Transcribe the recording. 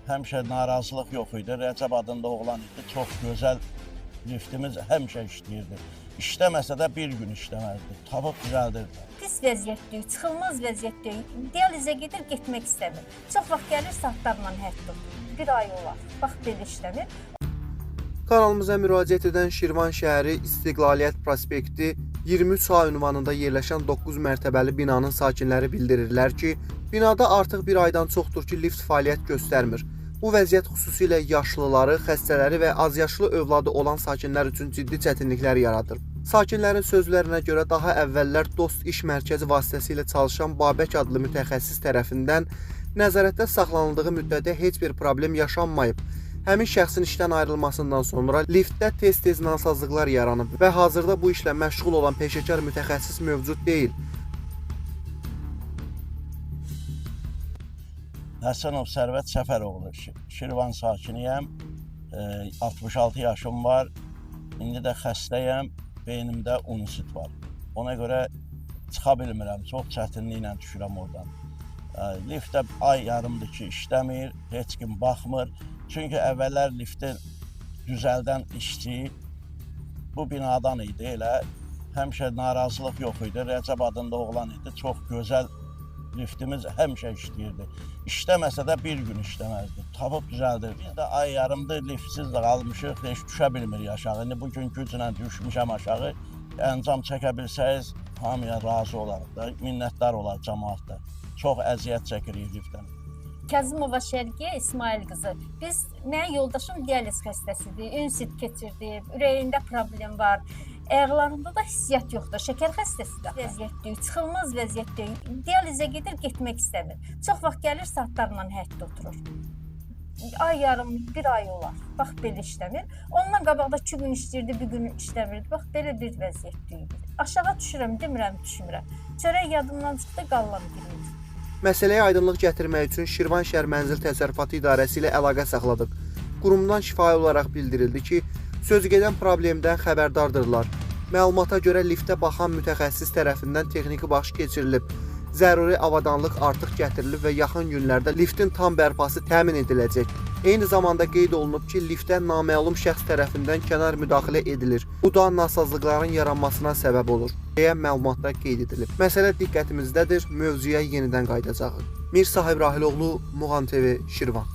həmişə narazılıq yox idi. Rəcəb adında oğlan idi. Çox gözəl liftimiz həmişə işləyirdi. İşləməsə də bir gün işləməzdi. Tapıb düzəldirdi. Pis vəziyyətdəyik, çıxılmaz vəziyyətdəyik. Dializə gedir, getmək istəmir. Çox vaxt gəlir, saatlarla hədd olur. Bir ay olar. Bax, belə işləmir. Kanalımıza müraciət edən Şirvan şəhəri İstiqlaliyyət prospekti 23A ünvanında yerləşən 9 mərtəbəli binanın sakinləri bildirirlər ki, binada artıq bir aydan çoxdur ki, lift fəaliyyət göstərmir. Bu vəziyyət xüsusilə yaşlıları, xəstələri və azyaşlı övladı olan sakinlər üçün ciddi çətinliklər yaradır. Sakinlərin sözlərinə görə daha əvvəllər Dost İş Mərkəzi vasitəsilə çalışan Babək adlı mütəxəssis tərəfindən nəzarətdə saxlanıldığı müddətdə heç bir problem yaşanmayıb. Həmin şəxsin işdən ayrılmasından sonra liftdə tez-tez nasazlıqlar yaranıb və hazırda bu işlə məşğul olan peşəkar mütəxəssis mövcud deyil. Həsənov Sərvət Səfəroğlu, Şirvan sakiniyəm, 66 yaşım var, indi də xəstəyəm, beynimdə unisit var. Ona görə çıxa bilmirəm, çox çətinliklə düşürəm oradan. Liftdə ay yarımdır ki, işləmir, heç kim baxmır. Çünki əvvəllər lifti düzəldən işçi bu binadan idi, elə həmişə narazılıq yox idi. Rəcəb adında oğlan idi, çox gözəl liftimiz həmişə işləyirdi. İşləməsə də bir gün işləməzdi, tapıb düzəldirdi. Biz də ay yarımdır liftsiz də qalmışıq, heç düşə bilmirik aşağı. İndi bugün güclə düşmüşəm aşağı, əncam çəkə bilsəyiz, hamıya razı olarıq da, minnətdar olar cəmaat da. Çox əziyyət çəkirik liftdən. Kazımova Şərqiyə İsmail qızı. Biz, mənim yoldaşım dializ xəstəsidir, ünsit keçirdi, ürəyində problem var. Ayaqlarında da hissiyyat yoxdur, şəkər xəstəsi də. Vəziyyətdəyik, çıxılmaz vəziyyətdəyik. Dializə gedir, getmək istəmir. Çox vaxt gəlir, saatlarla hədd oturur. Ay yarım, bir ay olar. Bax, belə işləmir. Ondan qabaqda 2 gün işləyirdi, bir gün işləmirdi. Bax, belə bir vəziyyətdəyik. Aşağı düşürəm, demirəm, düşmürəm. Çörək yadımdan çıxdı, qallam girmir. Məsələyə aydınlıq gətirmək üçün Şirvan şəhər Mənzil Təsərrüfatı İdarəsi ilə əlaqə saxladıq. Qurumdan şifahi olaraq bildirildi ki, sözügedən problemdən xəbərdardırlar. Məlumata görə liftə baxan mütəxəssis tərəfindən texniki baxış keçirilib. Zəruri avadanlıq artıq gətirilib və yaxın günlərdə liftin tam bərpası təmin ediləcək. Eyni zamanda qeyd olunub ki, liftə naməlum şəxs tərəfindən kənar müdaxilə edilir. Bu da nasazlıqların yaranmasına səbəb olur, deyə məlumatda qeyd edilib. Məsələ diqqətimizdədir, mövzuya yenidən qayıdacağıq. Mir Sahib Rahiloğlu, Muğan TV, Şirvan.